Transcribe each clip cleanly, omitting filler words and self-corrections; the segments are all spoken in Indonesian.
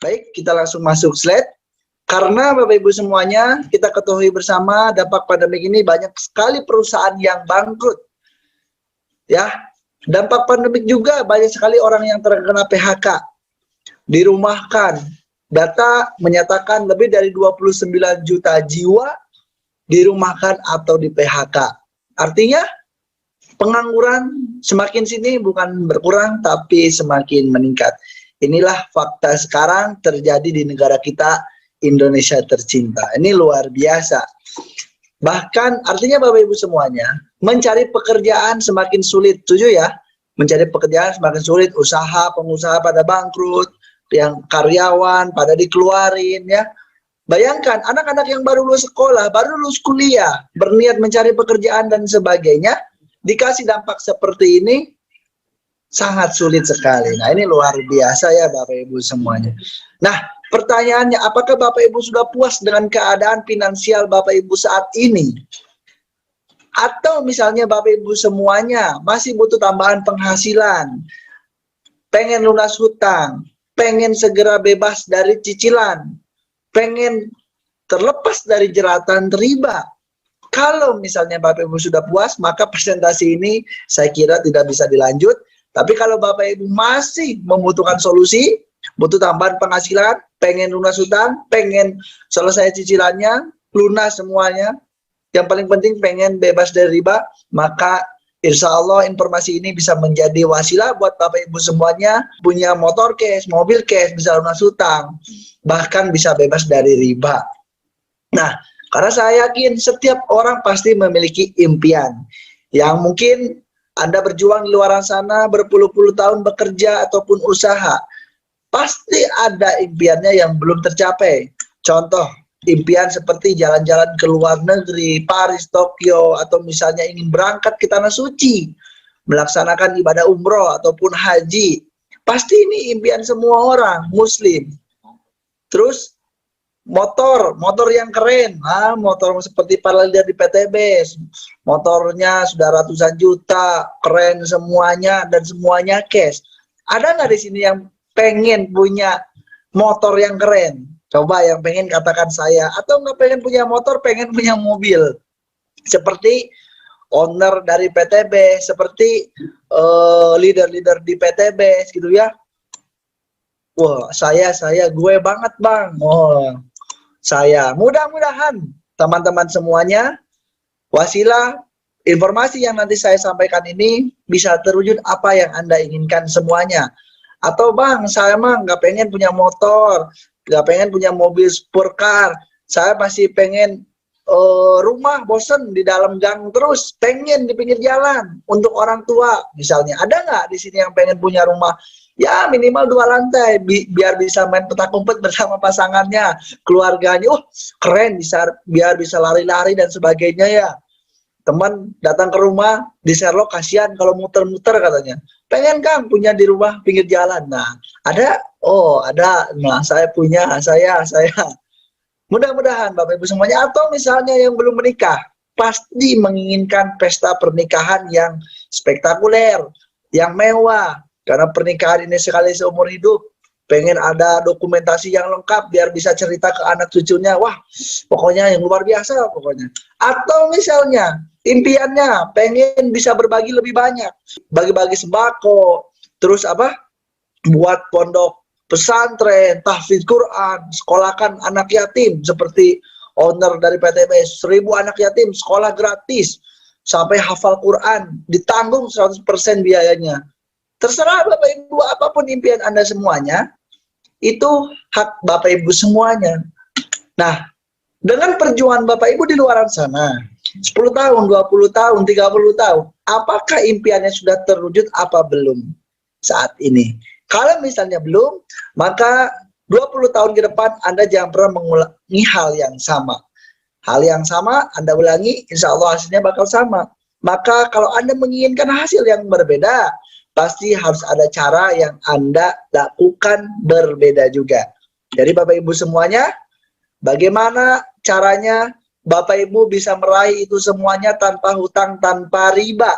Baik, kita langsung masuk slide. Karena Bapak Ibu semuanya, kita ketahui bersama dampak pandemi ini banyak sekali perusahaan yang bangkrut. Ya, dampak pandemik juga banyak sekali orang yang terkena PHK, dirumahkan. Data menyatakan lebih dari 29 juta jiwa dirumahkan atau di PHK. Artinya pengangguran semakin sini bukan berkurang tapi semakin meningkat. Inilah fakta sekarang terjadi di negara kita, Indonesia tercinta. Ini luar biasa. Bahkan artinya Bapak Ibu semuanya, mencari pekerjaan semakin sulit. Setuju ya? Mencari pekerjaan semakin sulit, usaha, pengusaha pada bangkrut, yang karyawan pada dikeluarin ya. Bayangkan anak-anak yang baru lulus sekolah, baru lulus kuliah, berniat mencari pekerjaan dan sebagainya, dikasih dampak seperti ini, sangat sulit sekali. Nah, ini luar biasa ya Bapak Ibu semuanya. Nah, pertanyaannya, apakah Bapak Ibu sudah puas dengan keadaan finansial Bapak Ibu saat ini? Atau misalnya Bapak Ibu semuanya masih butuh tambahan penghasilan, pengen lunas hutang, pengen segera bebas dari cicilan, pengen terlepas dari jeratan riba. Kalau misalnya Bapak Ibu sudah puas, maka presentasi ini saya kira tidak bisa dilanjut. Tapi kalau Bapak Ibu masih membutuhkan solusi, butuh tambahan penghasilan, pengen lunas hutang, pengen selesai cicilannya, lunas semuanya, yang paling penting pengen bebas dari riba, maka insya Allah informasi ini bisa menjadi wasilah buat Bapak Ibu semuanya, punya motor cash, mobil cash, bisa lunas hutang, bahkan bisa bebas dari riba. Nah, karena saya yakin setiap orang pasti memiliki impian yang mungkin Anda berjuang di luar sana berpuluh-puluh tahun bekerja ataupun usaha, pasti ada impiannya yang belum tercapai. Contoh, impian seperti jalan-jalan ke luar negeri, Paris, Tokyo, atau misalnya ingin berangkat ke tanah suci, melaksanakan ibadah umroh ataupun haji. Pasti ini impian semua orang muslim. Terus motor yang keren, motor seperti para leader di PTB, motornya sudah ratusan juta, keren semuanya dan semuanya cash. Ada nggak di sini yang pengen punya motor yang keren? Coba yang pengen katakan saya. Atau nggak pengen punya motor, pengen punya mobil. Seperti owner dari PTB, seperti leader-leader di PTB, gitu ya. Wah, gue banget bang. Oh, saya. Mudah-mudahan teman-teman semuanya, wasilah informasi yang nanti saya sampaikan ini bisa terwujud apa yang Anda inginkan semuanya. Atau bang, saya mah nggak pengen punya motor, nggak pengen punya mobil supercar, saya masih pengen rumah, bosen di dalam gang terus, pengen di pinggir jalan untuk orang tua misalnya. Ada nggak di sini yang pengen punya rumah ya minimal 2 lantai biar bisa main petak umpet bersama pasangannya, keluarganya, keren, biar bisa lari-lari dan sebagainya ya. Teman datang ke rumah di Sherlock, kasihan kalau muter-muter katanya, pengen Kang punya di rumah pinggir jalan. Nah ada, ada, nah saya punya, saya mudah-mudahan Bapak Ibu semuanya, atau misalnya yang belum menikah pasti menginginkan pesta pernikahan yang spektakuler, yang mewah, karena pernikahan ini sekali seumur hidup, pengen ada dokumentasi yang lengkap biar bisa cerita ke anak cucunya, wah pokoknya yang luar biasa pokoknya. Atau misalnya impiannya pengen bisa berbagi lebih banyak, bagi-bagi sembako, terus buat pondok pesantren, tahfidz Quran, sekolahkan anak yatim, seperti owner dari PTB, 1000 anak yatim sekolah gratis sampai hafal Quran, ditanggung 100% biayanya. Terserah Bapak Ibu, apapun impian Anda semuanya, itu hak Bapak Ibu semuanya. Nah, dengan perjuangan Bapak Ibu di luar sana, 10 tahun, 20 tahun, 30 tahun, apakah impiannya sudah terwujud apa belum saat ini? Kalau misalnya belum, maka 20 tahun ke depan Anda jangan pernah mengulangi hal yang sama. Hal yang sama Anda ulangi, insya Allah hasilnya bakal sama. Maka kalau Anda menginginkan hasil yang berbeda, pasti harus ada cara yang Anda lakukan berbeda juga. Jadi Bapak Ibu semuanya, bagaimana caranya Bapak Ibu bisa meraih itu semuanya tanpa hutang, tanpa riba?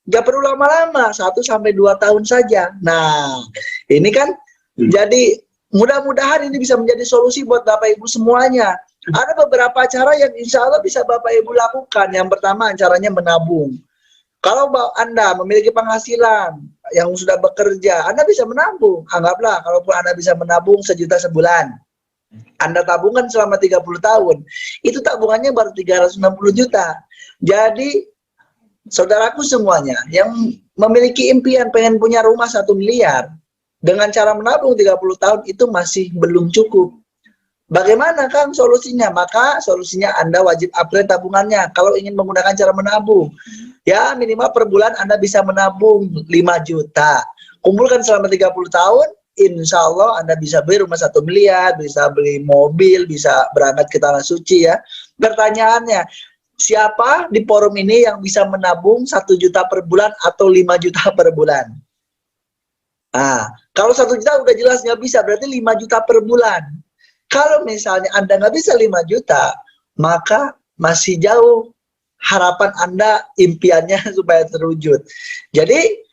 Gak perlu lama-lama, 1 sampai 2 tahun saja. Nah, ini kan jadi mudah-mudahan ini bisa menjadi solusi buat Bapak Ibu semuanya. Ada beberapa cara yang insya Allah bisa Bapak Ibu lakukan. Yang pertama, caranya menabung. Kalau Anda memiliki penghasilan yang sudah bekerja, Anda bisa menabung. Anggaplah, kalaupun Anda bisa menabung 1 juta sebulan, Anda tabungan selama 30 tahun, itu tabungannya baru 360 juta. Jadi, saudaraku semuanya, yang memiliki impian pengen punya rumah 1 miliar, dengan cara menabung 30 tahun itu masih belum cukup. Bagaimana Kang solusinya? Maka solusinya Anda wajib upgrade tabungannya. Kalau ingin menggunakan cara menabung, ya minimal per bulan Anda bisa menabung 5 juta. Kumpulkan selama 30 tahun, insya Allah Anda bisa beli rumah 1 miliar, bisa beli mobil, bisa berangkat ke Tanah Suci ya. Pertanyaannya, siapa di forum ini yang bisa menabung 1 juta per bulan atau 5 juta per bulan? Nah, kalau 1 juta udah jelas nggak bisa, berarti 5 juta per bulan. Kalau misalnya Anda nggak bisa 5 juta, maka masih jauh harapan Anda, impiannya supaya terwujud. Jadi,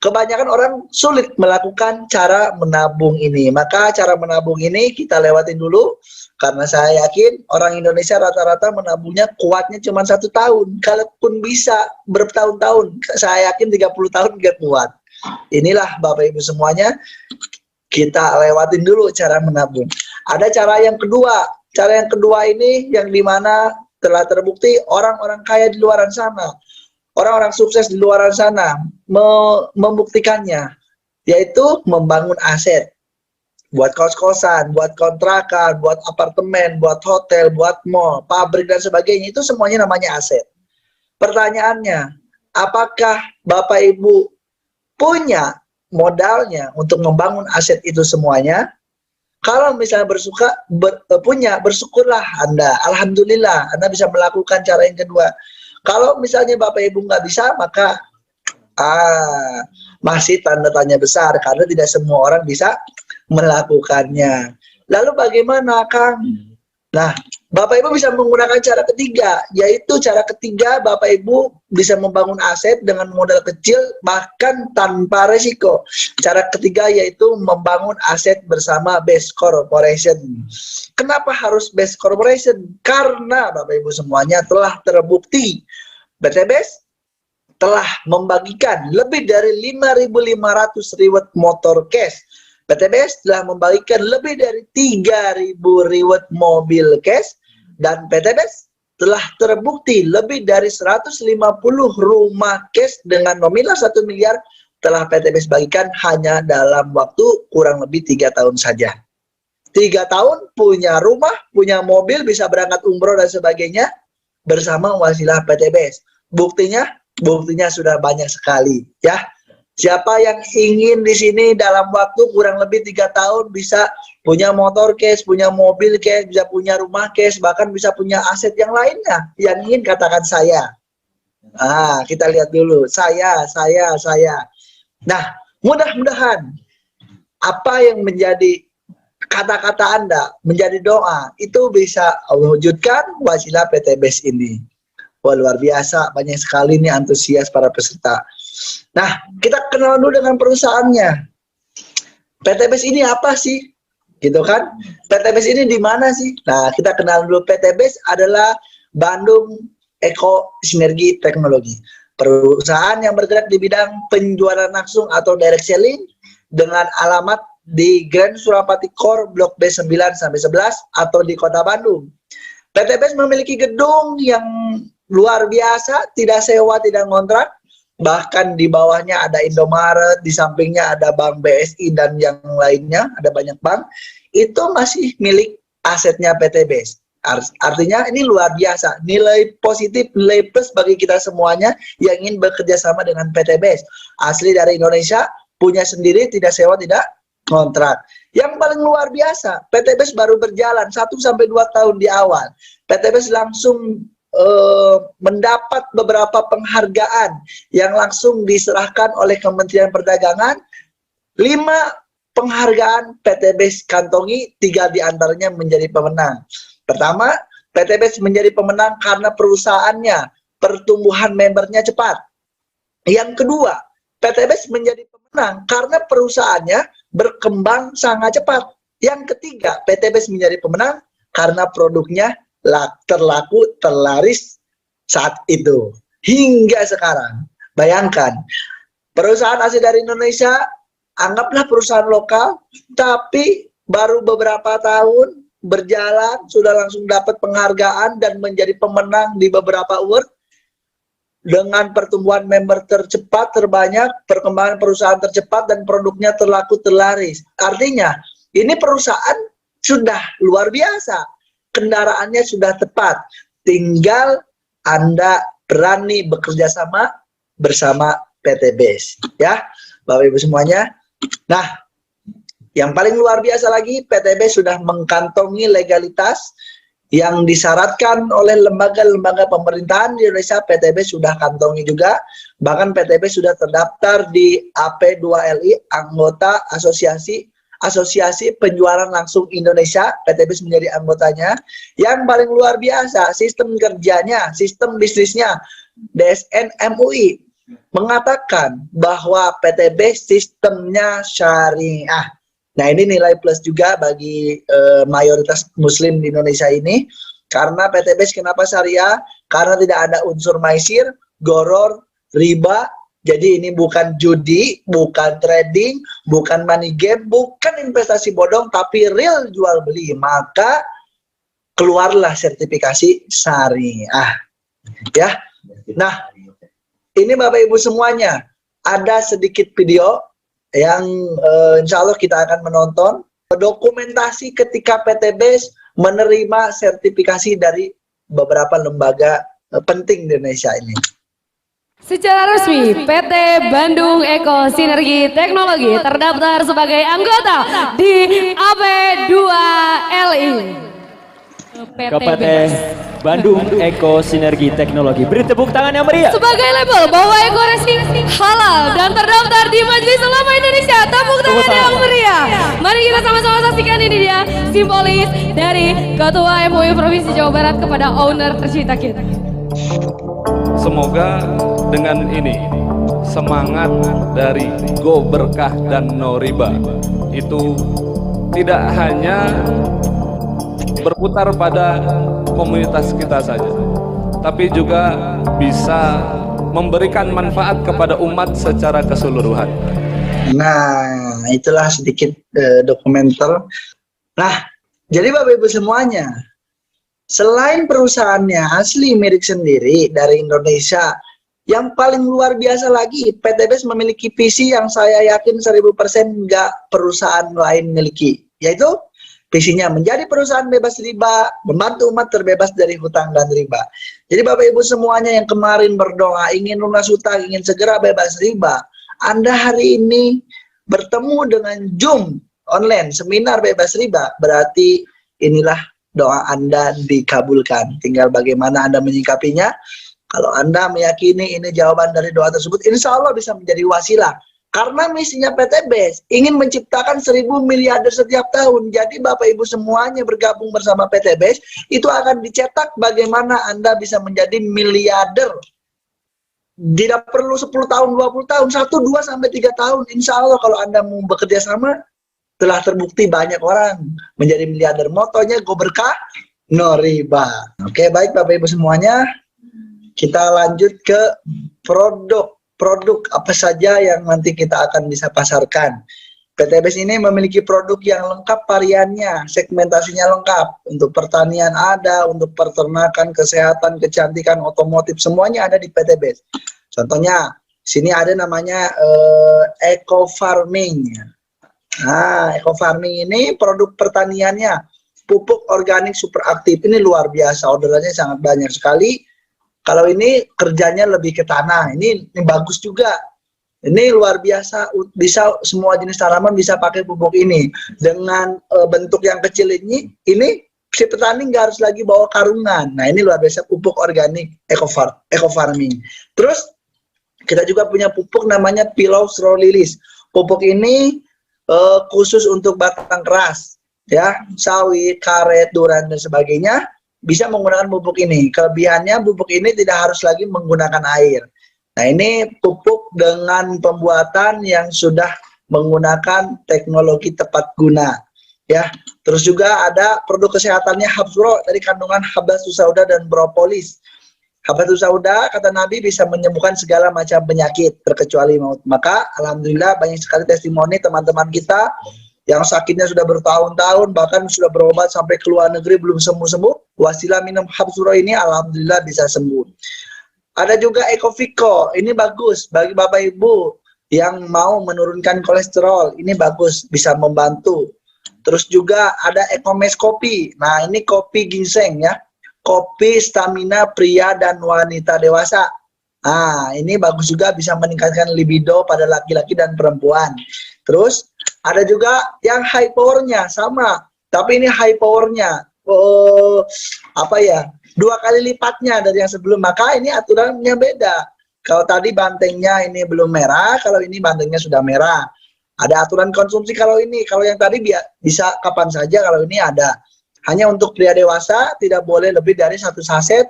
kebanyakan orang sulit melakukan cara menabung ini. Maka cara menabung ini kita lewatin dulu, karena saya yakin orang Indonesia rata-rata menabungnya kuatnya cuma 1 tahun. Kalaupun bisa bertahun-tahun, saya yakin 30 tahun nggak kuat. Inilah Bapak Ibu semuanya, kita lewatin dulu cara menabung. Ada cara yang kedua. Cara yang kedua ini yang dimana telah terbukti orang-orang kaya di luar sana, orang-orang sukses di luar sana membuktikannya, yaitu membangun aset. Buat kos-kosan, buat kontrakan, buat apartemen, buat hotel, buat mall, pabrik dan sebagainya, itu semuanya namanya aset. Pertanyaannya, apakah Bapak Ibu punya modalnya untuk membangun aset itu semuanya? Kalau misalnya bersyukurlah Anda. Alhamdulillah, Anda bisa melakukan cara yang kedua. Kalau misalnya Bapak Ibu nggak bisa, maka masih tanda tanya besar, karena tidak semua orang bisa melakukannya. Lalu bagaimana, Kang? Nah, Bapak Ibu bisa menggunakan cara ketiga, yaitu cara ketiga Bapak Ibu bisa membangun aset dengan modal kecil bahkan tanpa resiko. Cara ketiga yaitu membangun aset bersama Best Corporation. Kenapa harus Best Corporation? Karena Bapak Ibu semuanya telah terbukti BTBS telah membagikan lebih dari 5.500 reward motor cash. PTBS telah membagikan lebih dari 3.000 reward mobil cash, dan PTBS telah terbukti lebih dari 150 rumah cash dengan nominal 1 miliar telah PTBS bagikan hanya dalam waktu kurang lebih 3 tahun saja. 3 tahun punya rumah, punya mobil, bisa berangkat umroh dan sebagainya bersama wasilah PTBS. Buktinya sudah banyak sekali ya. Siapa yang ingin di sini dalam waktu kurang lebih 3 tahun bisa punya motor cash, punya mobil cash, bisa punya rumah cash, bahkan bisa punya aset yang lainnya, yang ingin katakan saya. Kita lihat dulu. Saya. Nah, mudah-mudahan apa yang menjadi kata-kata Anda, menjadi doa, itu bisa Allah wujudkan wasilah PTBS ini. Wah, luar biasa, banyak sekali nih antusias para peserta. Nah, kita kenal dulu dengan perusahaannya. PTBS ini apa sih? Gitu kan? PTBS ini di mana sih? Nah, kita kenal dulu. PTBS adalah Bandung Eko Sinergi Teknologi. Perusahaan yang bergerak di bidang penjualan langsung atau direct selling dengan alamat di Grand Surapati Core Blok B9 sampai 11 atau di Kota Bandung. PTBS memiliki gedung yang luar biasa, tidak sewa, tidak ngontrak. Bahkan di bawahnya ada Indomaret, di sampingnya ada Bank BSI dan yang lainnya, ada banyak bank. Itu masih milik asetnya PTBS. Artinya ini luar biasa, nilai positif, nilai plus bagi kita semuanya yang ingin bekerja sama dengan PTBS. Asli dari Indonesia, punya sendiri, tidak sewa, tidak kontrak. Yang paling luar biasa, PTBS baru berjalan 1-2 tahun di awal. PTBS langsung mendapat beberapa penghargaan yang langsung diserahkan oleh Kementerian Perdagangan. 5 penghargaan PTBS kantongi, 3 diantaranya menjadi pemenang. Pertama, PTBS menjadi pemenang karena perusahaannya, pertumbuhan membernya cepat. Yang kedua, PTBS menjadi pemenang karena perusahaannya berkembang sangat cepat. Yang ketiga, PTBS menjadi pemenang karena produknya terlaku, terlaris saat itu. Hingga sekarang, bayangkan, perusahaan asli dari Indonesia, anggaplah perusahaan lokal, tapi baru beberapa tahun berjalan, sudah langsung dapat penghargaan dan menjadi pemenang di beberapa award, dengan pertumbuhan member tercepat, terbanyak, perkembangan perusahaan tercepat, dan produknya terlaku, terlaris. Artinya, ini perusahaan sudah luar biasa, kendaraannya sudah tepat, tinggal Anda berani bekerja sama bersama PTBS, ya, Bapak Ibu semuanya. Nah, yang paling luar biasa lagi, PTBS sudah mengkantongi legalitas yang disyaratkan oleh lembaga-lembaga pemerintahan di Indonesia. PTBS sudah kantongi juga, bahkan PTBS sudah terdaftar di AP2LI, anggota Asosiasi Penjualan Langsung Indonesia. PTBS menjadi anggotanya. Yang paling luar biasa, sistem kerjanya, sistem bisnisnya, DSN MUI mengatakan bahwa PTBS sistemnya syariah. Nah, ini nilai plus juga bagi mayoritas muslim di Indonesia ini, karena PTBS kenapa syariah? Karena tidak ada unsur maisir, goror, riba. Jadi ini bukan judi, bukan trading, bukan money game, bukan investasi bodong, tapi real jual beli. Maka keluarlah sertifikasi syariah. Ya. Nah, ini Bapak Ibu semuanya, ada sedikit video yang insya Allah kita akan menonton dokumentasi ketika PTBS menerima sertifikasi dari beberapa lembaga penting di Indonesia ini. Secara resmi, PT Bandung Eko Sinergi Teknologi terdaftar sebagai anggota di AP2LI. PT Bandung Eko Sinergi Teknologi. Beri tepuk tangan yang meriah. Sebagai label bahwa Eko Racing halal dan terdaftar di Majelis Ulama Indonesia. Tepuk tangan yang meriah. Mari kita sama-sama saksikan, ini dia simbolis dari Ketua MUI Provinsi Jawa Barat kepada owner tercinta kita. Semoga dengan ini semangat dari Go Berkah dan No Riba itu tidak hanya berputar pada komunitas kita saja, tapi juga bisa memberikan manfaat kepada umat secara keseluruhan. Nah, itulah sedikit dokumenter. Nah, jadi Bapak Ibu semuanya, selain perusahaannya asli milik sendiri dari Indonesia, yang paling luar biasa lagi, PTBS memiliki visi yang saya yakin 1000% nggak perusahaan lain miliki, yaitu visinya menjadi perusahaan bebas riba, membantu umat terbebas dari hutang dan riba. Jadi Bapak Ibu semuanya yang kemarin berdoa, ingin lunas hutang, ingin segera bebas riba, Anda hari ini bertemu dengan Zoom online, seminar bebas riba, berarti inilah doa Anda dikabulkan. Tinggal bagaimana Anda menyikapinya. Kalau Anda meyakini ini jawaban dari doa tersebut, insya Allah bisa menjadi wasilah. Karena misinya PTBS ingin menciptakan 1000 miliarder setiap tahun. Jadi Bapak Ibu semuanya bergabung bersama PTBS, itu akan dicetak bagaimana Anda bisa menjadi miliarder. Tidak perlu 10 tahun, 20 tahun, 1, 2, sampai 3 tahun. Insya Allah kalau Anda mau bekerja sama, telah terbukti banyak orang menjadi miliarder. Motonya Go Berkah, No Riba. Oke, baik Bapak Ibu semuanya. Kita lanjut ke produk apa saja yang nanti kita akan bisa pasarkan. PTBS ini memiliki produk yang lengkap variannya, segmentasinya lengkap. Untuk pertanian ada, untuk peternakan, kesehatan, kecantikan, otomotif, semuanya ada di PTBS. Contohnya, sini ada namanya eco farming. Nah, eco farming ini produk pertaniannya, pupuk organik super aktif. Ini luar biasa, orderannya sangat banyak sekali. Kalau ini kerjanya lebih ke tanah, ini bagus juga. Ini luar biasa, bisa semua jenis tanaman bisa pakai pupuk ini. Dengan bentuk yang kecil ini si petani nggak harus lagi bawa karungan. Nah, ini luar biasa, pupuk organik eco farming. Terus kita juga punya pupuk namanya Pillows Raw Lilis. Pupuk ini khusus untuk batang keras, ya, sawit, karet, duran dan sebagainya. Bisa menggunakan pupuk ini. Kelebihannya pupuk ini tidak harus lagi menggunakan air. Nah, ini pupuk dengan pembuatan yang sudah menggunakan teknologi tepat guna. ya. Terus juga ada produk kesehatannya Habsuro dari kandungan Habatus Sauda dan propolis. Habatus Sauda kata Nabi bisa menyembuhkan segala macam penyakit terkecuali maut. Maka alhamdulillah banyak sekali testimoni teman-teman kita yang sakitnya sudah bertahun-tahun, bahkan sudah berobat sampai ke luar negeri belum sembuh-sembuh. Wasilah minum Habsuro ini alhamdulillah bisa sembuh. Ada juga Ekofico, ini bagus bagi Bapak Ibu yang mau menurunkan kolesterol, ini bagus, bisa membantu. Terus juga ada Ekomes Kopi. Nah, ini kopi ginseng ya. Kopi stamina pria dan wanita dewasa. Nah, ini bagus juga, bisa meningkatkan libido pada laki-laki dan perempuan. Terus ada juga yang high powernya sama, tapi ini high powernya dua kali lipatnya dari yang sebelum. Maka ini aturannya beda. Kalau tadi bantengnya ini belum merah, kalau ini bantengnya sudah merah. Ada aturan konsumsi kalau ini. Kalau yang tadi bisa kapan saja, kalau ini ada. Hanya untuk pria dewasa tidak boleh lebih dari 1 saset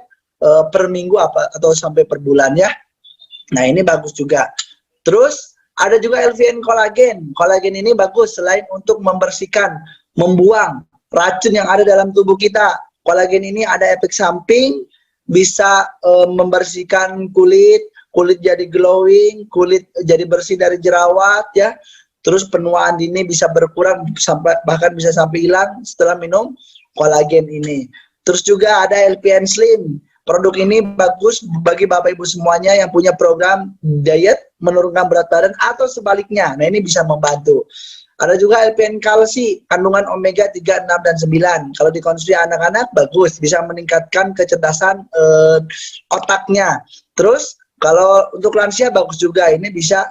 per minggu atau sampai per bulan ya. Nah, ini bagus juga. Terus ada juga LVN kolagen. Kolagen ini bagus selain untuk membersihkan, membuang racun yang ada dalam tubuh kita. Kolagen ini ada efek samping, bisa membersihkan kulit jadi glowing, kulit jadi bersih dari jerawat ya. Terus penuaan dini bisa berkurang bahkan bisa sampai hilang setelah minum kolagen ini. Terus juga ada LPN Slim. Produk ini bagus bagi Bapak Ibu semuanya yang punya program diet menurunkan berat badan atau sebaliknya. Nah, ini bisa membantu. Ada juga LPN Kalsi, kandungan omega 3, 6, dan 9. Kalau dikonsumsi anak-anak bagus, bisa meningkatkan kecerdasan otaknya. Terus kalau untuk lansia bagus juga, ini bisa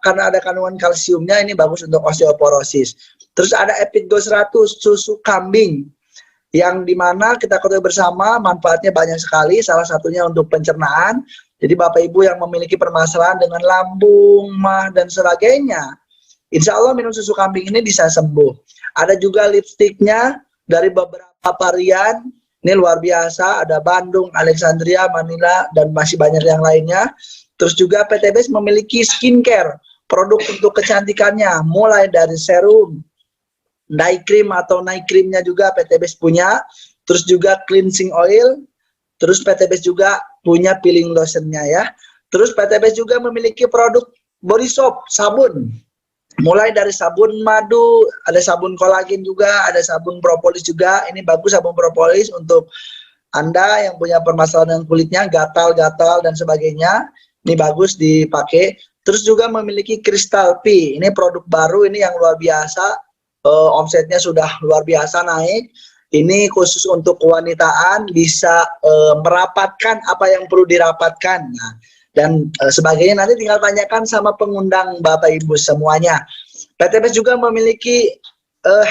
karena ada kandungan kalsiumnya, ini bagus untuk osteoporosis. Terus ada Epidgo 100 susu kambing, yang dimana kita ketahui bersama manfaatnya banyak sekali, salah satunya untuk pencernaan. Jadi Bapak Ibu yang memiliki permasalahan dengan lambung, mah, dan sebagainya, insya Allah minum susu kambing ini bisa sembuh. Ada juga lipstiknya dari beberapa varian, ini luar biasa, ada Bandung, Alexandria, Manila, dan masih banyak yang lainnya. Terus juga PTBS memiliki skincare, produk untuk kecantikannya, mulai dari serum, night cream atau night creamnya juga PTBS punya. Terus juga cleansing oil. Terus PTBS juga punya peeling lotionnya ya. Terus PTBS juga memiliki produk body soap, sabun. Mulai dari sabun madu, ada sabun kolagen juga, ada sabun propolis juga. Ini bagus sabun propolis untuk Anda yang punya permasalahan dengan kulitnya, gatal-gatal dan sebagainya. Ini bagus dipakai. Terus juga memiliki Crystal P. Ini produk baru, ini yang luar biasa. Omsetnya sudah luar biasa naik. Ini khusus untuk kewanitaan, bisa merapatkan apa yang perlu dirapatkan. Nah, dan sebagainya nanti tinggal tanyakan sama pengundang Bapak Ibu semuanya. PTBS juga memiliki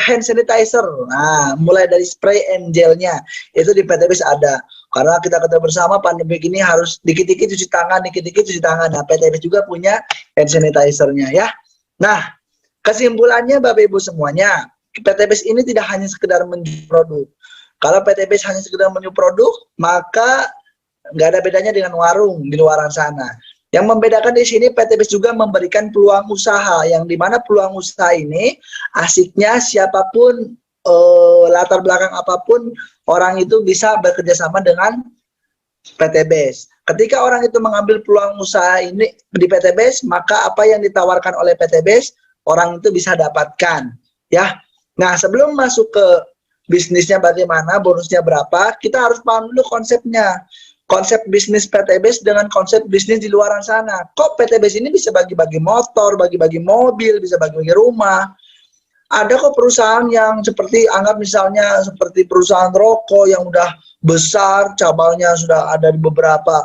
hand sanitizer. Nah, mulai dari spray and gelnya itu di PTBS ada. Karena kita ketahui bersama pandemi ini harus dikit-dikit cuci tangan, dikit-dikit cuci tangan. Nah, PTBS juga punya hand sanitizer-nya ya. Nah, kesimpulannya Bapak Ibu semuanya, PTBS ini tidak hanya sekedar menjual produk. Kalau PTBS hanya sekedar menjual produk, maka nggak ada bedanya dengan warung di luaran sana. Yang membedakan di sini, PTBS juga memberikan peluang usaha, yang dimana peluang usaha ini asiknya siapapun, latar belakang apapun, orang itu bisa bekerja sama dengan PTBS. Ketika orang itu mengambil peluang usaha ini di PTBS, maka apa yang ditawarkan oleh PTBS, orang itu bisa dapatkan. Ya. Nah, sebelum masuk ke bisnisnya bagaimana, bonusnya berapa, kita harus paham dulu konsepnya. Konsep bisnis PTBS dengan konsep bisnis di luaran sana. Kok PTBS ini bisa bagi-bagi motor, bagi-bagi mobil, bisa bagi-bagi rumah. Ada kok perusahaan yang seperti, anggap misalnya seperti perusahaan rokok yang udah besar, cabangnya sudah ada di beberapa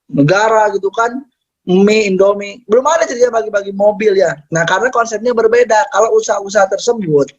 negara gitu kan, mie, Indomie, belum ada cerita bagi-bagi mobil ya. Nah, karena konsepnya berbeda. Kalau usaha-usaha tersebut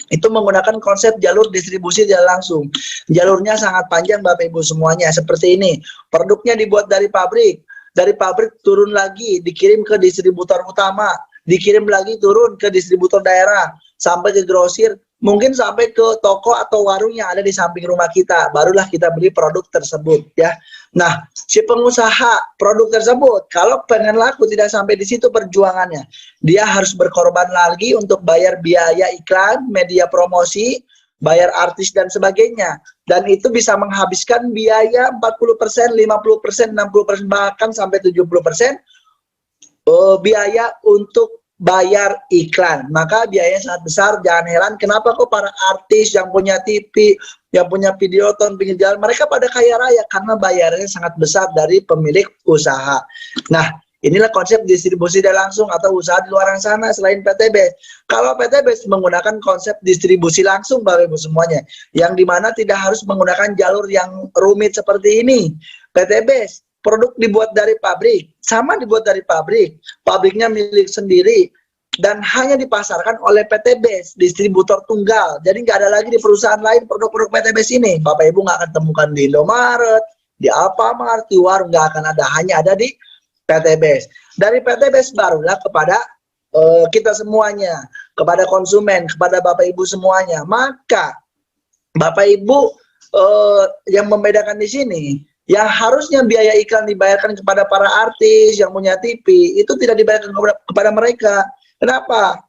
itu menggunakan konsep jalur distribusi tidak langsung. Jalurnya sangat panjang Bapak Ibu semuanya. Seperti ini, produknya dibuat dari pabrik turun lagi, dikirim ke distributor utama, dikirim lagi turun ke distributor daerah, sampai ke grosir, mungkin sampai ke toko atau warung yang ada di samping rumah kita, barulah kita beli produk tersebut ya. Nah, si pengusaha produk tersebut kalau pengen laku tidak sampai di situ perjuangannya. Dia harus berkorban lagi untuk bayar biaya iklan, media promosi, bayar artis dan sebagainya. Dan itu bisa menghabiskan biaya 40%, 50%, 60%, bahkan sampai 70% biaya untuk bayar iklan. Maka biayanya sangat besar. Jangan heran kenapa kok para artis yang punya TV, yang punya videoton pinggir jalan, mereka pada kaya raya karena bayarannya sangat besar dari pemilik usaha. Nah, inilah konsep distribusi tidak langsung atau usaha di luar sana selain PTB. Kalau PTB menggunakan konsep distribusi langsung Bapak Ibu semuanya, yang dimana tidak harus menggunakan jalur yang rumit seperti ini. PTB produk dibuat dari pabrik, sama dibuat dari pabrik, pabriknya milik sendiri, dan hanya dipasarkan oleh PTB, distributor tunggal. Jadi nggak ada lagi di perusahaan lain produk-produk PTB ini. Bapak Ibu nggak akan temukan di Indomaret, di Alfamart, di warung, nggak akan ada, hanya ada di PTB. Dari PTB barulah kepada kita semuanya, kepada konsumen, kepada Bapak Ibu semuanya. Maka Bapak Ibu yang membedakan di sini, yang harusnya biaya iklan dibayarkan kepada para artis yang punya TV, itu tidak dibayarkan kepada mereka. Kenapa?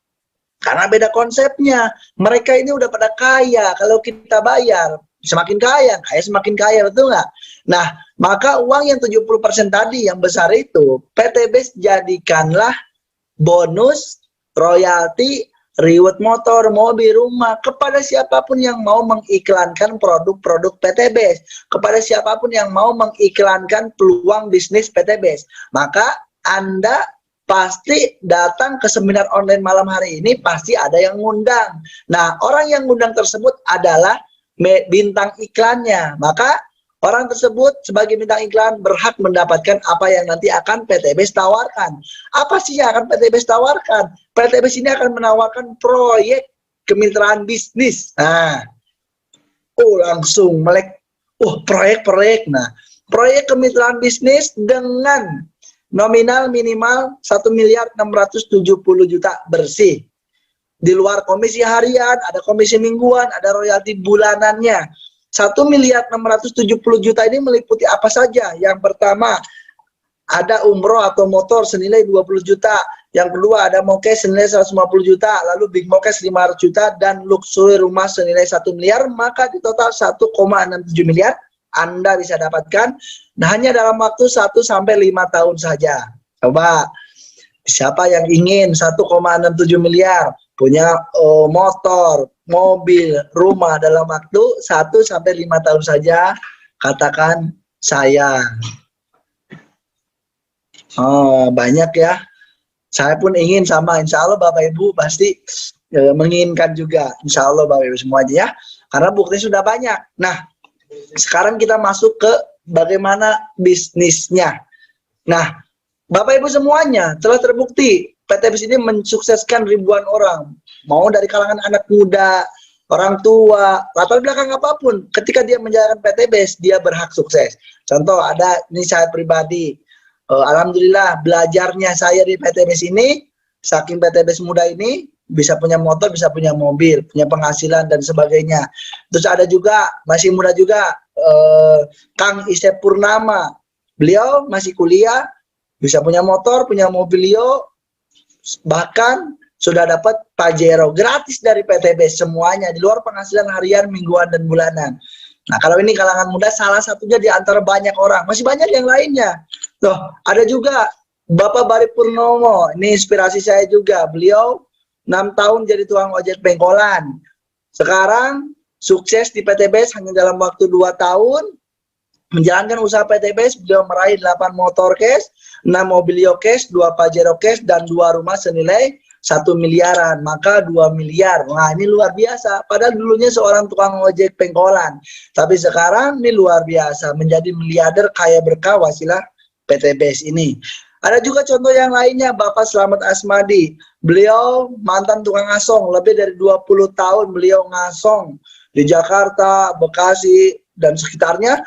Karena beda konsepnya. Mereka ini udah pada kaya. Kalau kita bayar, semakin kaya, semakin kaya, betul nggak? Nah, maka uang yang 70% tadi yang besar itu, PTB jadikanlah bonus, royalti, reward motor, mobil, rumah, kepada siapapun yang mau mengiklankan produk-produk PTB, kepada siapapun yang mau mengiklankan peluang bisnis PTB. Maka Anda pasti datang ke seminar online malam hari ini, pasti ada yang ngundang. Nah, orang yang ngundang tersebut adalah bintang iklannya. Maka orang tersebut sebagai bintang iklan berhak mendapatkan apa yang nanti akan PTB tawarkan. Apa sih yang akan PTB tawarkan? PTB ini akan menawarkan proyek kemitraan bisnis. Nah, langsung melek. Proyek-proyek. Nah, proyek kemitraan bisnis dengan nominal minimal 1.670.000.000 bersih. Di luar komisi harian, ada komisi mingguan, ada royalti bulanannya. 1.670.000.000 ini meliputi apa saja? Yang pertama, ada umroh atau motor senilai 20 juta. Yang kedua, ada mokes senilai 150 juta. Lalu big mokes 500 juta. Dan luxury rumah senilai 1 miliar. Maka di total 1,67 miliar Anda bisa dapatkan. Nah, hanya dalam waktu 1-5 tahun saja. Coba, siapa yang ingin 1,67 miliar? Punya motor, mobil, rumah dalam waktu 1-5 tahun saja, katakan saya. Banyak ya. Saya pun ingin sama, insya Allah Bapak Ibu pasti menginginkan juga. Insya Allah Bapak Ibu semuanya ya. Karena bukti sudah banyak. Nah, sekarang kita masuk ke bagaimana bisnisnya. Nah, Bapak Ibu semuanya telah terbukti PTB ini mensukseskan ribuan orang, mau dari kalangan anak muda, orang tua, latar belakang apapun. Ketika dia menjalankan PTB, dia berhak sukses. Contoh, ada ini saya pribadi, alhamdulillah belajarnya saya di PTB ini, saking PTB muda ini, bisa punya motor, bisa punya mobil, punya penghasilan dan sebagainya. Terus ada juga, masih muda juga, Kang Isep Purnama, beliau masih kuliah, bisa punya motor, punya mobilio, bahkan sudah dapat Pajero gratis dari PTB semuanya, di luar penghasilan harian, mingguan, dan bulanan. Nah, kalau ini kalangan muda salah satunya di antara banyak orang. Masih banyak yang lainnya. Loh, ada juga Bapak Bari Purnomo, ini inspirasi saya juga. Beliau 6 tahun jadi tukang ojek pengkolan. Sekarang sukses di PTB hanya dalam waktu 2 tahun. Menjalankan usaha PTB, beliau meraih 8 motor cash, 6 mobilio cash, 2 Pajero cash, dan 2 rumah senilai 1 miliaran. Maka 2 miliar. Nah, ini luar biasa. Padahal dulunya seorang tukang ojek pengkolan. Tapi sekarang ini luar biasa. Menjadi miliarder kaya berkah wasilah PTB ini. Ada juga contoh yang lainnya, Bapak Slamet Asmadi. Beliau mantan tukang ngasong. Lebih dari 20 tahun beliau ngasong di Jakarta, Bekasi, dan sekitarnya.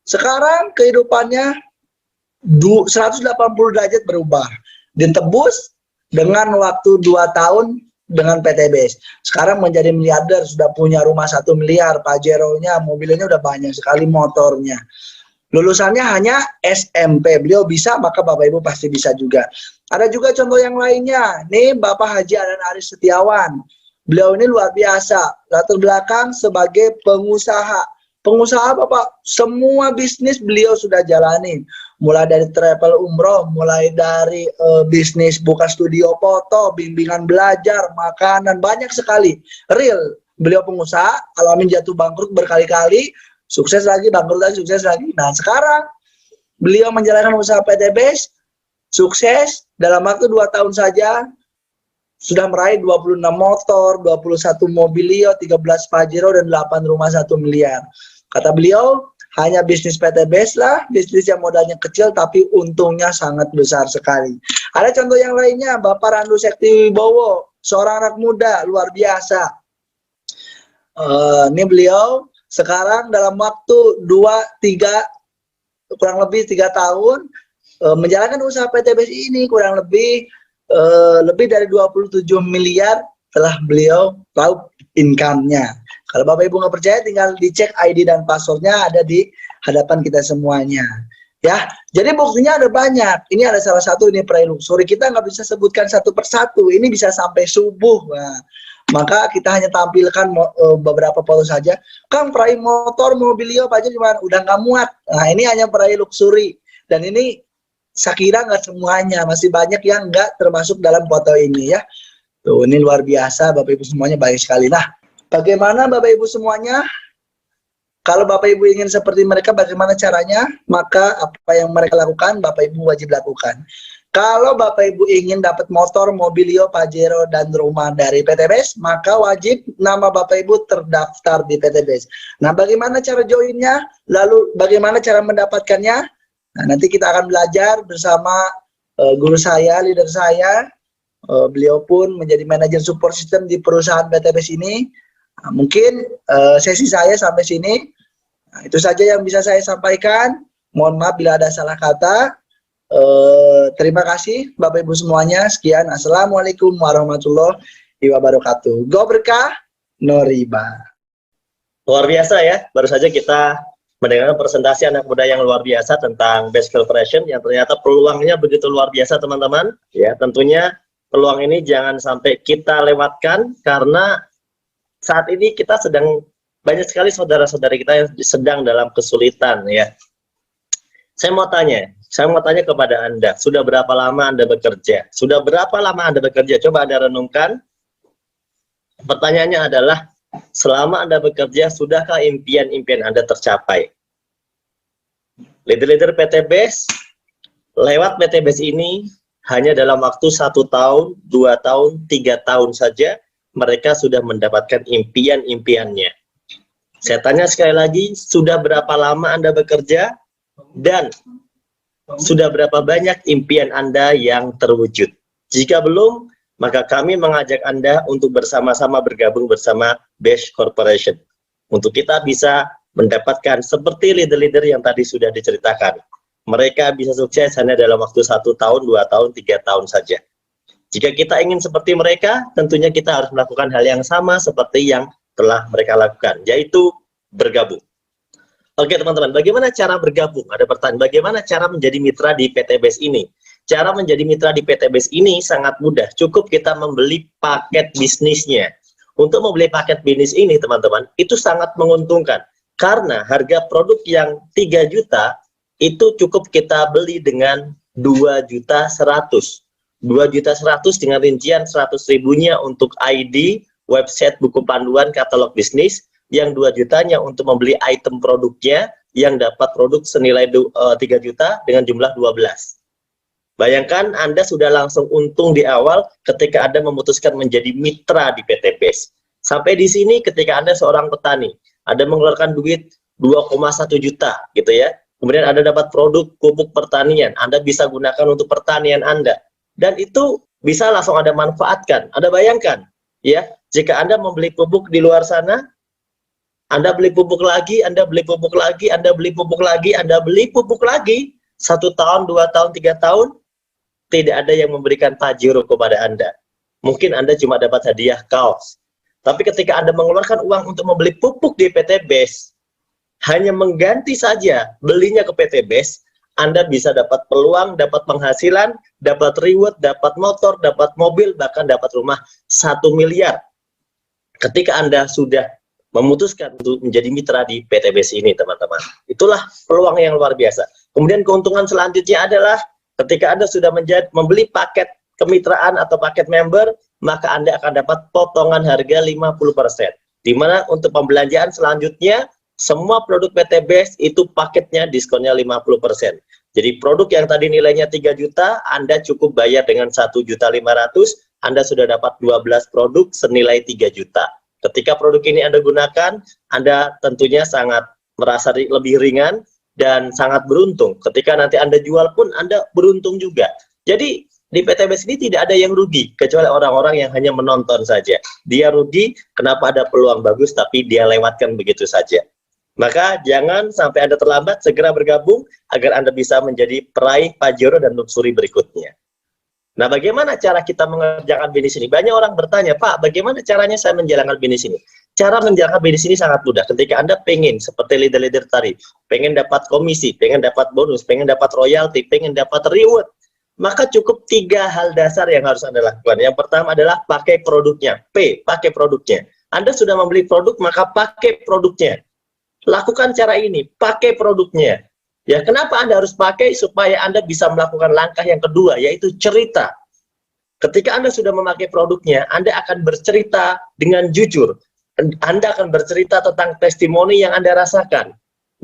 Sekarang kehidupannya 180 derajat berubah. Ditebus dengan waktu 2 tahun dengan PTBS. Sekarang menjadi miliarder, sudah punya rumah 1 miliar, Pajero-nya, mobilnya udah banyak sekali, motornya. Lulusannya hanya SMP, beliau bisa, maka Bapak Ibu pasti bisa juga. Ada juga contoh yang lainnya, nih Bapak Haji Adan Aris Setiawan. Beliau ini luar biasa, latar belakang sebagai pengusaha. Pengusaha apa Pak? Semua bisnis beliau sudah jalanin. Mulai dari travel umroh, mulai dari bisnis buka studio foto, bimbingan belajar, makanan, banyak sekali. Real, beliau pengusaha, alamin jatuh bangkrut berkali-kali, sukses lagi, bangkrut lagi, sukses lagi. Nah sekarang beliau menjalankan usaha PTBS, sukses dalam waktu 2 tahun saja, sudah meraih 26 motor, 21 mobilio, 13 Pajero, dan 8 rumah 1 miliar. Kata beliau, hanya bisnis PTBS lah, bisnis yang modalnya kecil tapi untungnya sangat besar sekali. Ada contoh yang lainnya, Bapak Randu Sekti Wibowo, seorang anak muda, luar biasa. Ini beliau sekarang dalam waktu 2-3, kurang lebih 3 tahun, menjalankan usaha PTBS ini, kurang lebih dari 27 miliar telah beliau raup income-nya. Kalau Bapak Ibu nggak percaya, tinggal dicek ID dan passwordnya ada di hadapan kita semuanya. Ya, jadi buktinya ada banyak. Ini ada salah satu, ini peraih luxury. Kita nggak bisa sebutkan satu persatu. Ini bisa sampai subuh. Nah, maka kita hanya tampilkan beberapa foto saja. Kang, peraih motor, mobilio, Pak Haji gimana? Udah nggak muat. Nah, ini hanya peraih luxury. Dan ini saya kira nggak semuanya, masih banyak yang nggak termasuk dalam foto ini ya. Tuh, ini luar biasa, Bapak Ibu semuanya baik sekali. Nah, bagaimana Bapak Ibu semuanya? Kalau Bapak Ibu ingin seperti mereka, bagaimana caranya? Maka apa yang mereka lakukan, Bapak Ibu wajib lakukan. Kalau Bapak Ibu ingin dapat motor, mobilio, Pajero, dan rumah dari PTBS, maka wajib nama Bapak Ibu terdaftar di PTBS. Nah, bagaimana cara joinnya? Lalu bagaimana cara mendapatkannya? Nah, nanti kita akan belajar bersama guru saya, leader saya. Beliau pun menjadi manajer support system di perusahaan PTBS ini. Nah, mungkin sesi saya sampai sini. Nah, itu saja yang bisa saya sampaikan. Mohon maaf bila ada salah kata. Terima kasih Bapak Ibu semuanya. Sekian. Assalamualaikum warahmatullahi wabarakatuh. Go berkah, no riba. Luar biasa ya. Baru saja kita mendengarkan presentasi anak muda yang luar biasa tentang Best Corporation yang ternyata peluangnya begitu luar biasa teman-teman. Ya, tentunya peluang ini jangan sampai kita lewatkan karena saat ini kita sedang banyak sekali saudara-saudari kita yang sedang dalam kesulitan ya. Saya mau tanya kepada Anda, sudah berapa lama Anda bekerja? Sudah berapa lama Anda bekerja? Coba Anda renungkan. Pertanyaannya adalah, selama Anda bekerja, sudahkah impian-impian Anda tercapai? Leader-leader PTBS, lewat PTBS ini, hanya dalam waktu 1 tahun, 2 tahun, 3 tahun saja, mereka sudah mendapatkan impian-impiannya. Saya tanya sekali lagi, sudah berapa lama Anda bekerja? Dan sudah berapa banyak impian Anda yang terwujud? Jika belum, maka kami mengajak Anda untuk bersama-sama bergabung bersama Best Corporation. Untuk kita bisa mendapatkan seperti leader-leader yang tadi sudah diceritakan. Mereka bisa sukses hanya dalam waktu 1 tahun, 2 tahun, 3 tahun saja. Jika kita ingin seperti mereka, tentunya kita harus melakukan hal yang sama seperti yang telah mereka lakukan, yaitu bergabung. Oke teman-teman, bagaimana cara bergabung? Ada pertanyaan, bagaimana cara menjadi mitra di PTBS ini? Cara menjadi mitra di PTBS ini sangat mudah, cukup kita membeli paket bisnisnya. Untuk membeli paket bisnis ini teman-teman, itu sangat menguntungkan. Karena harga produk yang 3 juta, itu cukup kita beli dengan 2.100.000. 2.100.000 dengan rincian 100.000-nya untuk ID, website, buku panduan, katalog bisnis, yang 2 jutanya untuk membeli item produknya yang dapat produk senilai 3 juta dengan jumlah 12. Bayangkan Anda sudah langsung untung di awal ketika Anda memutuskan menjadi mitra di PTBS. Sampai di sini ketika Anda seorang petani, Anda mengeluarkan duit 2,1 juta gitu ya. Kemudian Anda dapat produk pupuk pertanian, Anda bisa gunakan untuk pertanian Anda. Dan itu bisa langsung Anda manfaatkan. Anda bayangkan ya, jika Anda membeli pupuk di luar sana, Anda beli pupuk lagi, Anda beli pupuk lagi, Anda beli pupuk lagi, Anda beli pupuk lagi, 1 tahun, 2 tahun, 3 tahun, tidak ada yang memberikan Pajero kepada Anda. mungkin Anda cuma dapat hadiah kaos. Tapi ketika Anda mengeluarkan uang untuk membeli pupuk di PT BES, hanya mengganti saja belinya ke PT BES, Anda bisa dapat peluang, dapat penghasilan, dapat reward, dapat motor, dapat mobil, bahkan dapat rumah 1 miliar. Ketika Anda sudah memutuskan untuk menjadi mitra di PT BES ini, teman-teman. Itulah peluang yang luar biasa. Kemudian keuntungan selanjutnya adalah ketika Anda sudah membeli paket kemitraan atau paket member, maka Anda akan dapat potongan harga 50%. Di mana untuk pembelanjaan selanjutnya, semua produk PT BES itu paketnya diskonnya 50%. Jadi produk yang tadi nilainya 3 juta, Anda cukup bayar dengan 1.500.000, Anda sudah dapat 12 produk senilai 3 juta. Ketika produk ini Anda gunakan, Anda tentunya sangat merasa lebih ringan dan sangat beruntung. Ketika nanti Anda jual pun Anda beruntung juga. Jadi di PT BES ini tidak ada yang rugi, kecuali orang-orang yang hanya menonton saja. Dia rugi, kenapa ada peluang bagus, tapi dia lewatkan begitu saja. Maka jangan sampai Anda terlambat, segera bergabung, agar Anda bisa menjadi peraih Pajero dan Luxury berikutnya. Nah, bagaimana cara kita mengerjakan bisnis ini? Banyak orang bertanya, Pak, bagaimana caranya saya menjalankan bisnis ini? Cara menjalankan bisnis ini sangat mudah. Ketika Anda pengen, seperti leader-leader tadi, pengen dapat komisi, pengen dapat bonus, pengen dapat royalti, pengen dapat reward, maka cukup 3 hal dasar yang harus Anda lakukan. Yang pertama adalah pakai produknya. P, pakai produknya. Anda sudah membeli produk, maka pakai produknya. Lakukan cara ini, pakai produknya. Ya, kenapa Anda harus pakai? Supaya Anda bisa melakukan langkah yang kedua, yaitu cerita. Ketika Anda sudah memakai produknya, Anda akan bercerita dengan jujur. Anda akan bercerita tentang testimoni yang Anda rasakan.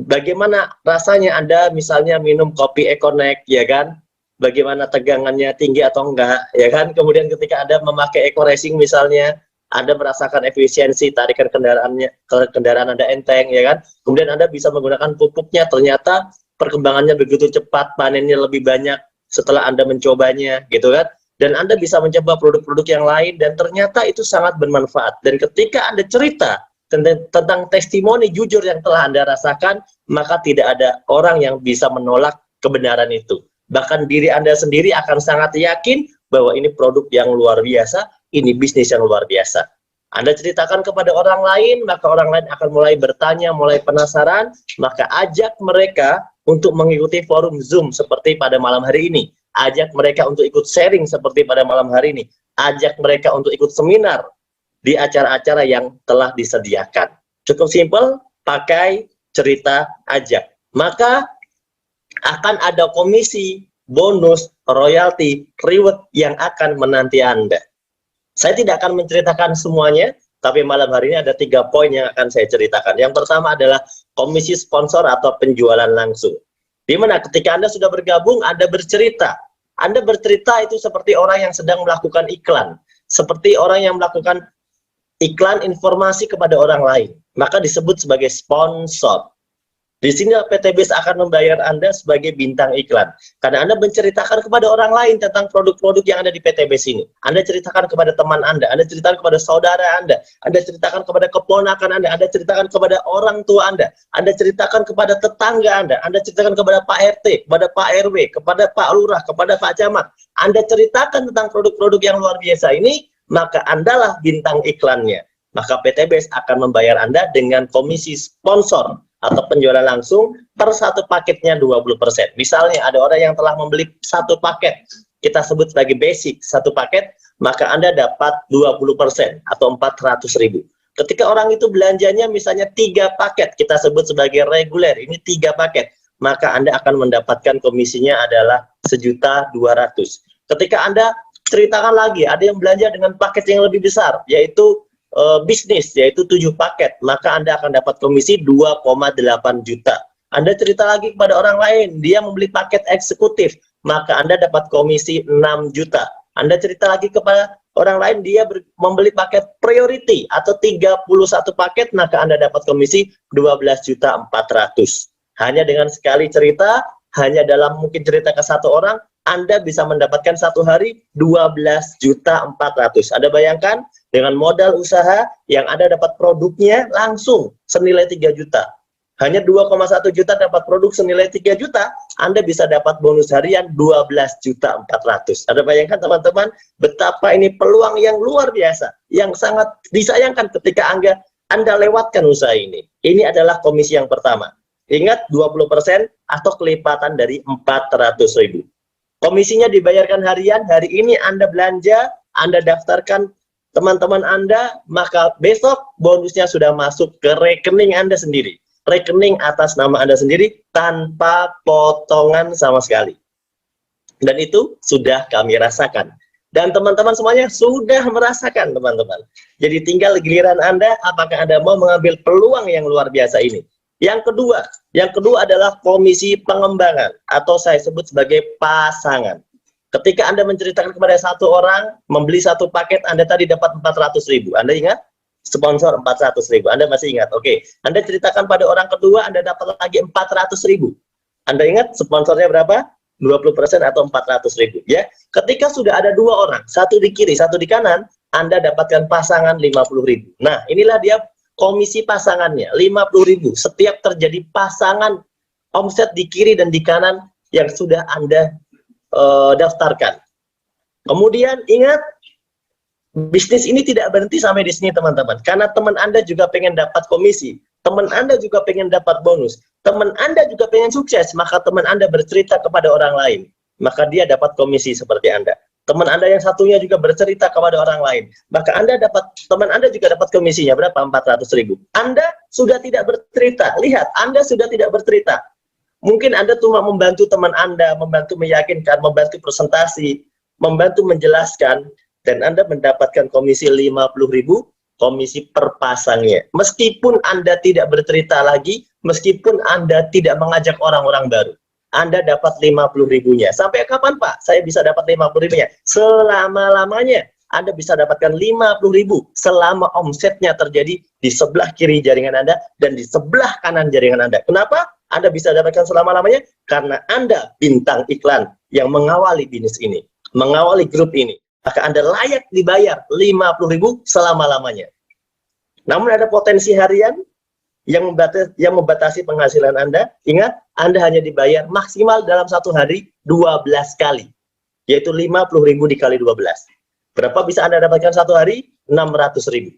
Bagaimana rasanya Anda misalnya minum kopi Econex, ya kan? Bagaimana tegangannya tinggi atau enggak, ya kan? Kemudian ketika Anda memakai Eco Racing misalnya, Anda merasakan efisiensi tarikan kendaraan Anda enteng, ya kan? Kemudian Anda bisa menggunakan pupuknya, ternyata perkembangannya begitu cepat, panennya lebih banyak setelah Anda mencobanya, gitu kan? Dan Anda bisa mencoba produk-produk yang lain, dan ternyata itu sangat bermanfaat. Dan ketika Anda cerita tentang testimoni jujur yang telah Anda rasakan, maka tidak ada orang yang bisa menolak kebenaran itu. Bahkan diri Anda sendiri akan sangat yakin bahwa ini produk yang luar biasa, ini bisnis yang luar biasa. Anda ceritakan kepada orang lain, maka orang lain akan mulai bertanya, mulai penasaran, maka ajak mereka untuk mengikuti forum Zoom seperti pada malam hari ini. Ajak mereka untuk ikut sharing seperti pada malam hari ini. Ajak mereka untuk ikut seminar di acara-acara yang telah disediakan. Cukup simpel, pakai cerita aja. Maka akan ada komisi, bonus, royalti, reward yang akan menanti Anda. Saya tidak akan menceritakan semuanya, tapi malam hari ini ada 3 poin yang akan saya ceritakan. Yang pertama adalah komisi sponsor atau penjualan langsung. Di mana ketika Anda sudah bergabung, Anda bercerita. Anda bercerita itu seperti orang yang sedang melakukan iklan. Seperti orang yang melakukan iklan informasi kepada orang lain. Maka disebut sebagai sponsor. Di sini PT BES akan membayar Anda sebagai bintang iklan. Karena Anda menceritakan kepada orang lain tentang produk-produk yang ada di PT BES ini. Anda ceritakan kepada teman Anda ceritakan kepada saudara Anda ceritakan kepada keponakan Anda ceritakan kepada orang tua Anda ceritakan kepada tetangga Anda ceritakan kepada Pak RT, kepada Pak RW, kepada Pak Lurah, kepada Pak Camat. Anda ceritakan tentang produk-produk yang luar biasa ini, maka Andalah bintang iklannya. Maka PT BES akan membayar Anda dengan komisi sponsor atau penjualan langsung per satu paketnya 20%. Misalnya ada orang yang telah membeli 1 paket, kita sebut sebagai basic 1 paket, maka Anda dapat 20% atau 400.000. Ketika orang itu belanjanya misalnya 3 paket, kita sebut sebagai reguler, ini 3 paket, maka Anda akan mendapatkan komisinya adalah 1.200.000. Ketika Anda ceritakan lagi, ada yang belanja dengan paket yang lebih besar, yaitu bisnis, yaitu 7 paket, maka Anda akan dapat komisi 2,8 juta. Anda cerita lagi kepada orang lain, dia membeli paket eksekutif, maka Anda dapat komisi 6 juta. Anda cerita lagi kepada orang lain, dia membeli paket priority atau 31 paket, maka Anda dapat komisi 12.400.000. Hanya dengan sekali cerita, hanya dalam mungkin cerita ke 1 orang, Anda bisa mendapatkan 1 hari 12.400.000. Anda bayangkan dengan modal usaha yang Anda dapat produknya langsung senilai 3 juta. hanya 2,1 juta dapat produk senilai 3 juta, Anda bisa dapat bonus harian 12.400.000. Anda bayangkan teman-teman, betapa ini peluang yang luar biasa, yang sangat disayangkan ketika Anda lewatkan usaha ini. Ini adalah komisi yang pertama. Ingat, 20% atau kelipatan dari 400.000. Komisinya dibayarkan harian, hari ini Anda belanja, Anda daftarkan teman-teman Anda, maka besok bonusnya sudah masuk ke rekening Anda sendiri. Rekening atas nama Anda sendiri tanpa potongan sama sekali. Dan itu sudah kami rasakan. Dan teman-teman semuanya sudah merasakan, teman-teman. Jadi tinggal giliran Anda, apakah Anda mau mengambil peluang yang luar biasa ini. Yang kedua adalah komisi pengembangan, atau saya sebut sebagai pasangan. Ketika Anda menceritakan kepada satu orang, membeli satu paket, Anda tadi dapat 400.000. Anda ingat? Sponsor 400.000. Anda masih ingat? Oke. Anda ceritakan pada orang kedua, Anda dapat lagi 400.000. Anda ingat sponsornya berapa? 20% atau 400.000. Ya. Ketika sudah ada dua orang, satu di kiri, satu di kanan, Anda dapatkan pasangan 50.000. Nah, inilah dia komisi pasangannya, 50.000. Setiap terjadi pasangan omset di kiri dan di kanan yang sudah Anda daftarkan. Kemudian ingat, bisnis ini tidak berhenti sampai di sini, teman-teman. Karena teman Anda juga pengen dapat komisi, teman Anda juga pengen dapat bonus, teman Anda juga pengen sukses, maka teman Anda bercerita kepada orang lain, maka dia dapat komisi seperti Anda. Teman Anda yang satunya juga bercerita kepada orang lain, maka teman Anda juga dapat komisinya berapa? 400.000. Anda sudah tidak bercerita. Lihat, Anda sudah tidak bercerita. Mungkin Anda cuma membantu teman Anda, membantu meyakinkan, membantu presentasi, membantu menjelaskan, dan Anda mendapatkan komisi 50.000, komisi per pasangnya. Meskipun Anda tidak bercerita lagi, meskipun Anda tidak mengajak orang-orang baru, Anda dapat 50.000-nya. Sampai kapan, Pak? Saya bisa dapat 50.000-nya? Selama-lamanya. Anda bisa dapatkan 50.000 selama omsetnya terjadi di sebelah kiri jaringan Anda dan di sebelah kanan jaringan Anda. Kenapa Anda bisa dapatkan selama-lamanya? Karena Anda bintang iklan yang mengawali bisnis ini, mengawali grup ini. Maka Anda layak dibayar 50.000 selama-lamanya. Namun ada potensi harian yang membatasi penghasilan Anda. Ingat, Anda hanya dibayar maksimal dalam satu hari 12 kali. Yaitu 50.000 dikali 12. Berapa bisa Anda dapatkan satu hari? 600.000.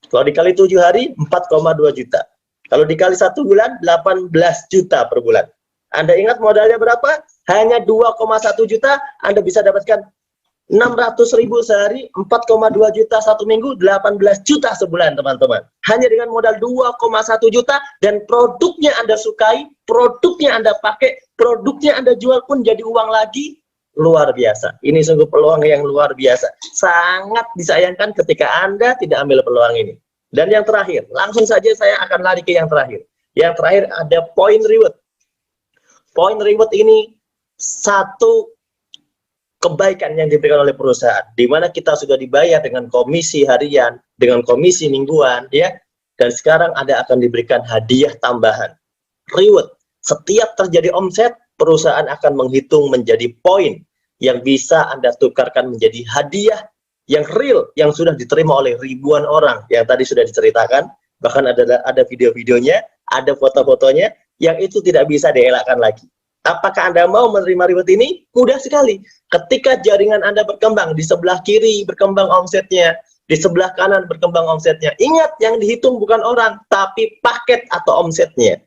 Kalau dikali 7 hari, 4,2 juta. Kalau dikali 1 bulan, 18 juta per bulan. Anda ingat modalnya berapa? Hanya 2,1 juta, Anda bisa dapatkan 600.000 sehari, 4,2 juta satu minggu, 18 juta sebulan, teman-teman. Hanya dengan modal 2,1 juta dan produknya Anda sukai, produknya Anda pakai, produknya Anda jual pun jadi uang lagi. Luar biasa. Ini sungguh peluang yang luar biasa. Sangat disayangkan ketika Anda tidak ambil peluang ini. Dan yang terakhir, langsung saja saya akan lari ke yang terakhir. Yang terakhir ada point reward. Point reward ini satu kebaikan yang diberikan oleh perusahaan, di mana kita sudah dibayar dengan komisi harian, dengan komisi mingguan, ya. Dan sekarang Anda akan diberikan hadiah tambahan, reward. Setiap terjadi omset, perusahaan akan menghitung menjadi poin yang bisa Anda tukarkan menjadi hadiah yang real, yang sudah diterima oleh ribuan orang, yang tadi sudah diceritakan. Bahkan ada video-videonya, ada foto-fotonya, yang itu tidak bisa dielakkan lagi. Apakah Anda mau menerima reward ini? Mudah sekali. Ketika jaringan Anda berkembang, di sebelah kiri berkembang omsetnya, di sebelah kanan berkembang omsetnya. Ingat, yang dihitung bukan orang, tapi paket atau omsetnya.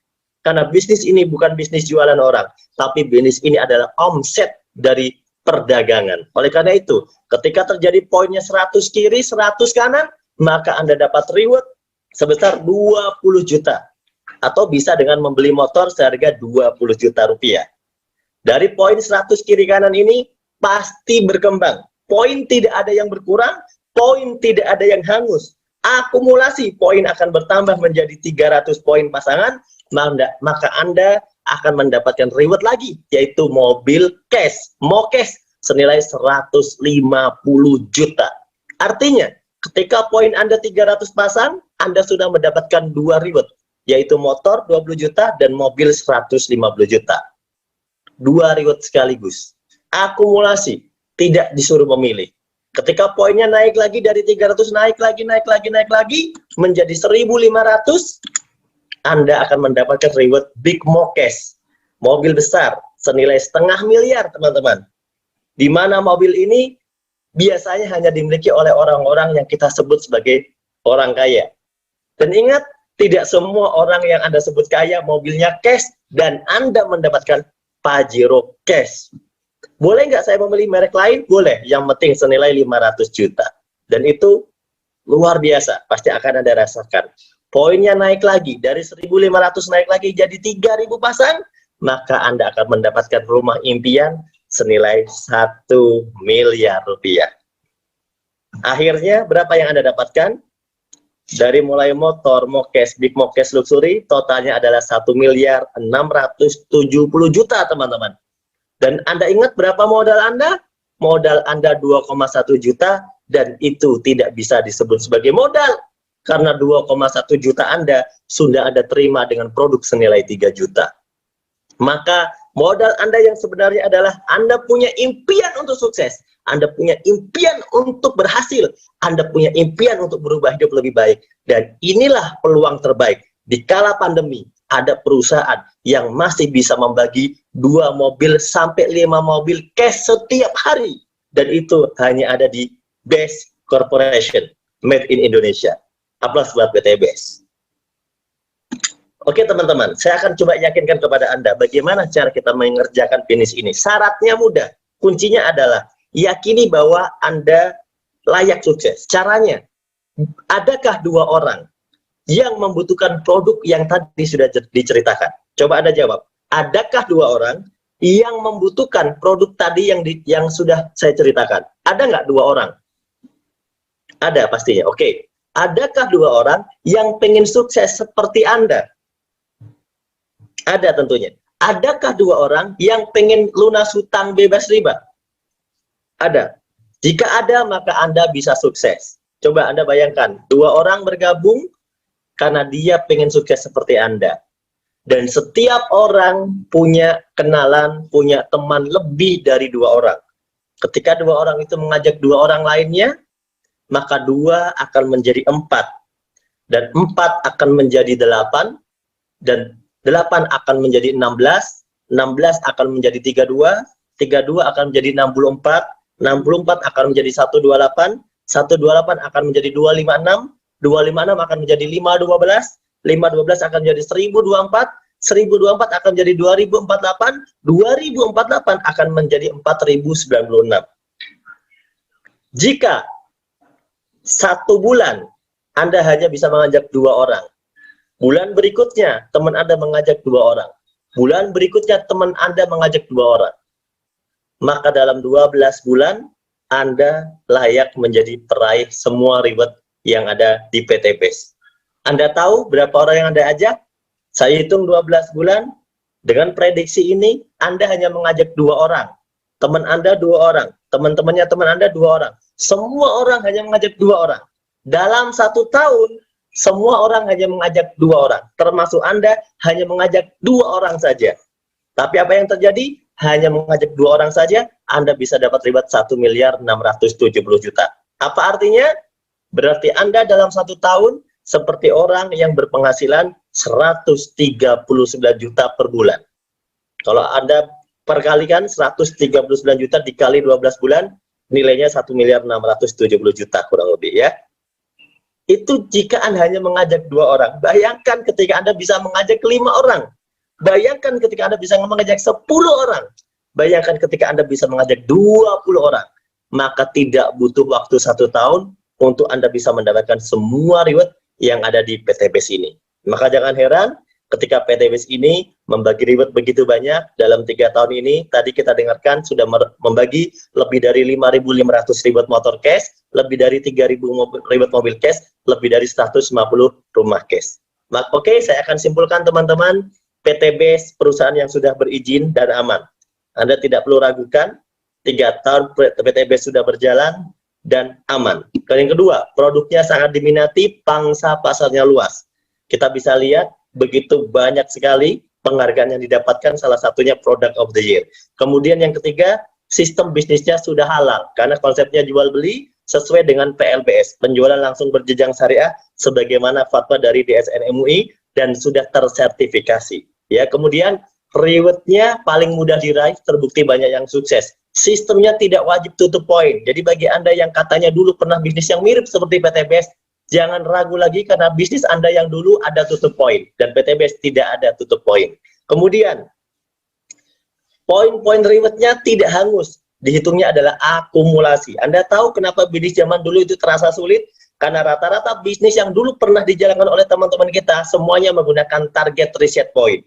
Karena bisnis ini bukan bisnis jualan orang, tapi bisnis ini adalah omset dari perdagangan. Oleh karena itu, ketika terjadi poinnya 100 kiri, 100 kanan, maka Anda dapat reward sebesar 20 juta. Atau bisa dengan membeli motor seharga 20 juta rupiah. Dari poin 100 kiri kanan ini pasti berkembang. Poin tidak ada yang berkurang, poin tidak ada yang hangus. Akumulasi poin akan bertambah menjadi 300 poin pasangan, maka Anda akan mendapatkan reward lagi, yaitu mobil cash, MOKES, senilai 150 juta. Artinya, ketika poin Anda 300 pasang, Anda sudah mendapatkan 2 reward, yaitu motor 20 juta dan mobil 150 juta. 2 reward sekaligus. Akumulasi, tidak disuruh memilih. Ketika poinnya naik lagi dari 300, naik lagi menjadi 1.500, Anda akan mendapatkan reward Big Mo Cash, mobil besar senilai 0,5 miliar, teman-teman. Di mana mobil ini biasanya hanya dimiliki oleh orang-orang yang kita sebut sebagai orang kaya. Dan ingat, tidak semua orang yang Anda sebut kaya mobilnya cash dan Anda mendapatkan Pajero cash. Boleh nggak saya memilih merek lain? Boleh, yang penting senilai 500 juta. Dan itu luar biasa, pasti akan Anda rasakan. Poinnya naik lagi, dari 1.500 naik lagi jadi 3.000 pasang, maka Anda akan mendapatkan rumah impian senilai 1 miliar rupiah. Akhirnya, berapa yang Anda dapatkan? Dari mulai motor, Mokes, Big Mokes Luxury, totalnya adalah 1.670 juta, teman-teman. Dan Anda ingat berapa modal Anda? Modal Anda 2,1 juta, dan itu tidak bisa disebut sebagai modal. Karena 2,1 juta Anda sudah Anda terima dengan produk senilai 3 juta. Maka modal Anda yang sebenarnya adalah Anda punya impian untuk sukses. Anda punya impian untuk berhasil. Anda punya impian untuk berubah hidup lebih baik. Dan inilah peluang terbaik. Di kala pandemi, ada perusahaan yang masih bisa membagi 2 mobil sampai 5 mobil cash setiap hari. Dan itu hanya ada di Best Corporation, Made in Indonesia. Aplaus buat PTBS. Oke teman-teman, saya akan coba yakinkan kepada Anda bagaimana cara kita mengerjakan finish ini. Syaratnya mudah. Kuncinya adalah yakini bahwa Anda layak sukses. Caranya, adakah 2 orang yang membutuhkan produk yang tadi sudah diceritakan? Coba Anda jawab. Adakah 2 orang yang membutuhkan produk tadi yang sudah saya ceritakan? Ada nggak 2 orang? Ada pastinya. Oke. Adakah 2 orang yang pengen sukses seperti Anda? Ada tentunya. Adakah 2 orang yang pengen lunas hutang bebas riba? Ada. Jika ada, maka Anda bisa sukses. Coba Anda bayangkan, 2 orang bergabung karena dia pengen sukses seperti Anda. Dan setiap orang punya kenalan, punya teman lebih dari 2 orang. Ketika 2 orang itu mengajak 2 orang lainnya, maka 2 akan menjadi 4. Dan 4 akan menjadi 8. Dan 8 akan menjadi 16. 16 akan menjadi 32. 32 akan menjadi 64. 64 akan menjadi 128. 128 akan menjadi 256. 256 akan menjadi 512. 512 akan menjadi 1024. 1024 akan menjadi 2048. 2048 akan menjadi 4096. Jika 1 bulan Anda hanya bisa mengajak 2 orang, bulan berikutnya teman Anda mengajak 2 orang, bulan berikutnya teman Anda mengajak 2 orang, maka dalam 12 bulan Anda layak menjadi peraih semua reward yang ada di PTBS. Anda tahu berapa orang yang Anda ajak? Saya hitung 12 bulan. Dengan prediksi ini, Anda hanya mengajak 2 orang. Teman Anda 2 orang. Teman-temannya teman Anda 2 orang. Semua orang hanya mengajak 2 orang. Dalam 1 tahun, semua orang hanya mengajak 2 orang. Termasuk Anda hanya mengajak 2 orang saja. Tapi apa yang terjadi? Hanya mengajak 2 orang saja, Anda bisa dapat reward 1.670 juta. Apa artinya? Berarti Anda dalam 1 tahun seperti orang yang berpenghasilan 139 juta per bulan. Kalau Anda perkalikan 139 juta dikali 12 bulan, nilainya 1.670 juta kurang lebih ya. Itu jika Anda hanya mengajak 2 orang. Bayangkan ketika Anda bisa mengajak 5 orang. Bayangkan ketika Anda bisa mengajak 10 orang. Bayangkan ketika Anda bisa mengajak 20 orang. Maka tidak butuh waktu 1 tahun untuk Anda bisa mendapatkan semua reward yang ada di PTBS ini. Maka jangan heran ketika PTBS ini membagi reward begitu banyak dalam 3 tahun ini. Tadi kita dengarkan sudah membagi lebih dari 5.500 reward motor cash, lebih dari 3.000 reward mobil cash, lebih dari 150 rumah cash. Maka oke, saya akan simpulkan teman-teman, PTBS perusahaan yang sudah berizin dan aman. Anda tidak perlu ragukan, 3 tahun PTBS sudah berjalan dan aman. Dan yang kedua, produknya sangat diminati, pangsa pasarnya luas. Kita bisa lihat begitu banyak sekali penghargaan yang didapatkan, salah satunya Product of the Year. Kemudian yang ketiga, sistem bisnisnya sudah halal karena konsepnya jual beli sesuai dengan PLBS, penjualan langsung berjenjang syariah sebagaimana fatwa dari DSN MUI dan sudah tersertifikasi. Ya, kemudian rewardnya paling mudah diraih, terbukti banyak yang sukses. Sistemnya tidak wajib tutup poin. Jadi bagi Anda yang katanya dulu pernah bisnis yang mirip seperti PTBS, jangan ragu lagi karena bisnis Anda yang dulu ada tutup poin dan PTBS tidak ada tutup poin. Kemudian poin-poin rewardnya tidak hangus, dihitungnya adalah akumulasi. Anda tahu kenapa bisnis zaman dulu itu terasa sulit? Karena rata-rata bisnis yang dulu pernah dijalankan oleh teman-teman kita semuanya menggunakan target reset point.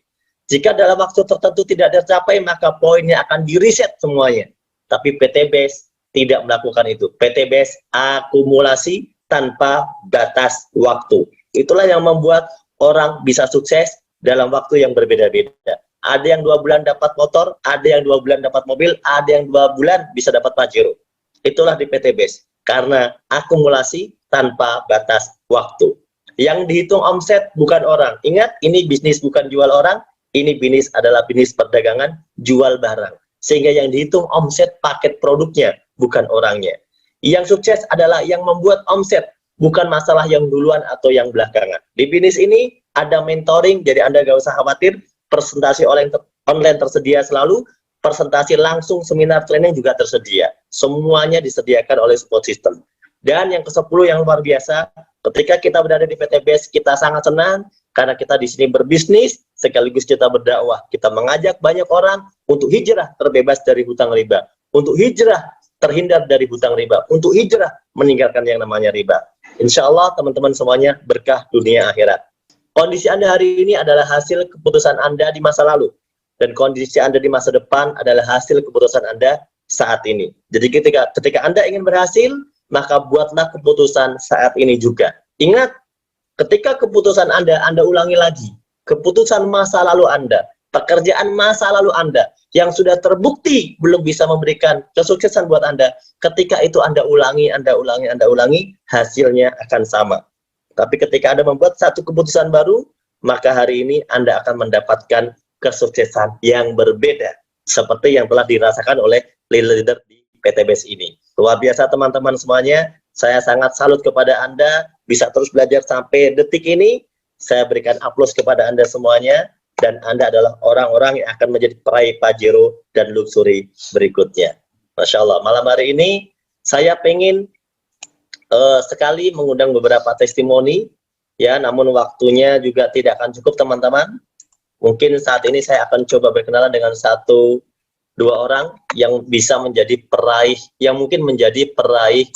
Jika dalam waktu tertentu tidak tercapai, maka poinnya akan di-reset semuanya. Tapi PTBS tidak melakukan itu. PTBS akumulasi tanpa batas waktu. Itulah yang membuat orang bisa sukses dalam waktu yang berbeda-beda. Ada yang 2 bulan dapat motor, ada yang 2 bulan dapat mobil, ada yang 2 bulan bisa dapat Pajero. Itulah di PTBS. Karena akumulasi tanpa batas waktu. Yang dihitung omset bukan orang. Ingat, ini bisnis bukan jual orang. Ini bisnis adalah bisnis perdagangan, jual barang. Sehingga yang dihitung omset paket produknya, bukan orangnya. Yang sukses adalah yang membuat omset, bukan masalah yang duluan atau yang belakangan. Di bisnis ini ada mentoring, jadi Anda gak usah khawatir. Presentasi online tersedia selalu, presentasi langsung, seminar training juga tersedia. Semuanya disediakan oleh support system. Dan yang ke-10 yang luar biasa, ketika kita berada di PTBS, kita sangat senang karena kita di sini berbisnis, sekaligus kita berdakwah. Kita mengajak banyak orang untuk hijrah terbebas dari hutang riba, untuk hijrah terhindar dari hutang riba, untuk hijrah meninggalkan yang namanya riba. Insya Allah teman-teman semuanya berkah dunia akhirat. Kondisi Anda hari ini adalah hasil keputusan Anda di masa lalu. Dan kondisi Anda di masa depan adalah hasil keputusan Anda saat ini. Jadi ketika Anda ingin berhasil, maka buatlah keputusan saat ini juga. Ingat, ketika keputusan Anda ulangi lagi. Keputusan masa lalu Anda, pekerjaan masa lalu Anda, yang sudah terbukti belum bisa memberikan kesuksesan buat Anda. Ketika itu Anda ulangi, hasilnya akan sama. Tapi ketika Anda membuat satu keputusan baru, maka hari ini Anda akan mendapatkan kesuksesan yang berbeda. Seperti yang telah dirasakan oleh leader di PTBS ini. Luar biasa teman-teman semuanya. Saya sangat salut kepada Anda. Bisa terus belajar sampai detik ini. Saya berikan aplaus kepada Anda semuanya. Dan Anda adalah orang-orang yang akan menjadi peraih Pajero dan luxury berikutnya. Masya Allah. Malam hari ini saya pengen sekali mengundang beberapa testimoni, ya, namun waktunya juga tidak akan cukup teman-teman. Mungkin saat ini saya akan coba berkenalan dengan 1-2 orang yang bisa menjadi peraih, yang mungkin menjadi peraih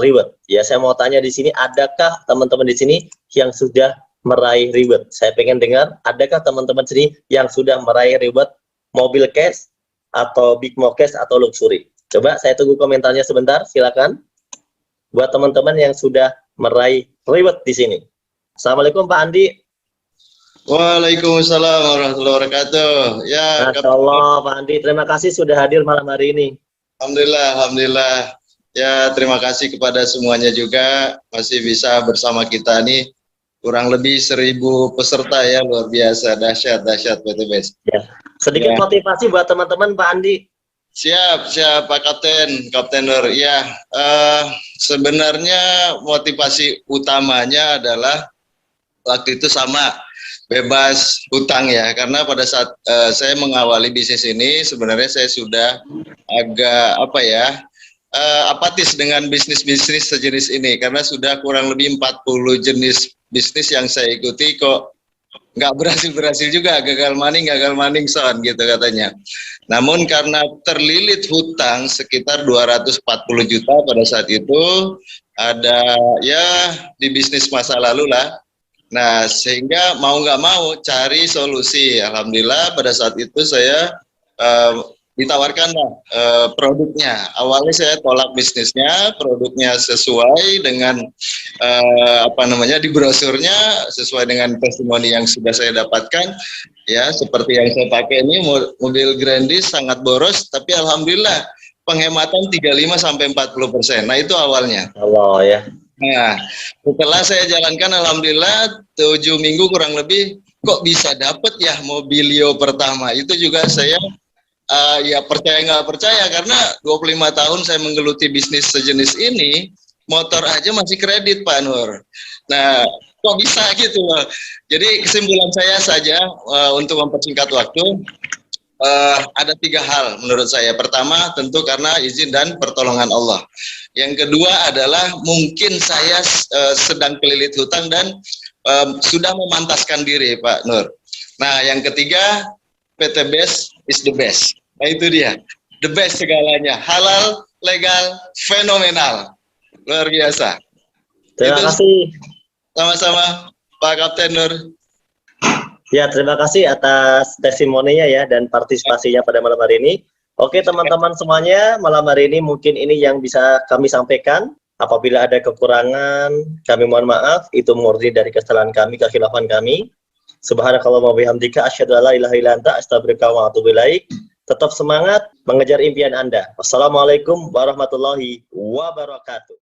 reward. Ya, saya mau tanya di sini, adakah teman-teman di sini yang sudah meraih reward? Saya pengen dengar, adakah teman-teman sini yang sudah meraih reward mobil cash atau big mo cash atau luxury? Coba saya tunggu komentarnya sebentar, silakan. Buat teman-teman yang sudah meraih reward di sini. Assalamualaikum Pak Andi. Waalaikumsalam warahmatullahi wabarakatuh. Ya, Masya Allah Pak Andi, terima kasih sudah hadir malam hari ini. Alhamdulillah. Ya, terima kasih kepada semuanya juga masih bisa bersama kita nih. Kurang lebih 1000 peserta ya, luar biasa, dahsyat PTBS. Ya. Sedikit motivasi buat teman-teman Pak Andi. Siap Pak Kapten Nur. Ya, sebenarnya motivasi utamanya adalah waktu itu sama, bebas hutang ya, karena pada saat saya mengawali bisnis ini sebenarnya saya sudah agak apatis dengan bisnis-bisnis sejenis ini, karena sudah kurang lebih 40 jenis bisnis yang saya ikuti kok nggak berhasil juga, gagal maning son gitu katanya. Namun karena terlilit hutang sekitar 240 juta pada saat itu, ada ya di bisnis masa lalu lah. Nah, sehingga mau nggak mau cari solusi. Alhamdulillah pada saat itu saya ditawarkan produknya. Awalnya saya tolak bisnisnya, produknya sesuai dengan di brosurnya, sesuai dengan testimoni yang sudah saya dapatkan. Ya, seperti yang saya pakai ini mobil Grandis sangat boros, tapi alhamdulillah penghematan 35-40%. Nah, itu awalnya. Allah ya. Nah, setelah saya jalankan alhamdulillah 7 minggu kurang lebih, kok bisa dapet ya mobilio pertama. Itu juga saya ya percaya nggak percaya, karena 25 tahun saya menggeluti bisnis sejenis ini, motor aja masih kredit Pak Nur. Nah, kok bisa gitu loh. Jadi kesimpulan saya saja untuk mempersingkat waktu, ada 3 hal menurut saya. Pertama tentu karena izin dan pertolongan Allah. Yang kedua adalah mungkin saya sedang kelilit hutang dan sudah memantaskan diri Pak Nur. Nah yang ketiga, PT BES is the best. Nah itu dia, the best segalanya, halal, legal, fenomenal, luar biasa. Terima Itu kasih. sama-sama Pak Kapten Nur. Ya, terima kasih atas testimoninya ya dan partisipasinya pada malam hari ini. Oke, teman-teman semuanya, malam hari ini mungkin ini yang bisa kami sampaikan. Apabila ada kekurangan, kami mohon maaf. Itu murni dari kesalahan kami, kekhilafan kami. Subhanakallahumma wa bihamdika asyhadu an la ilaha illa anta astaghfiruka wa atubu ilaik. Tetap semangat mengejar impian Anda. Wassalamualaikum warahmatullahi wabarakatuh.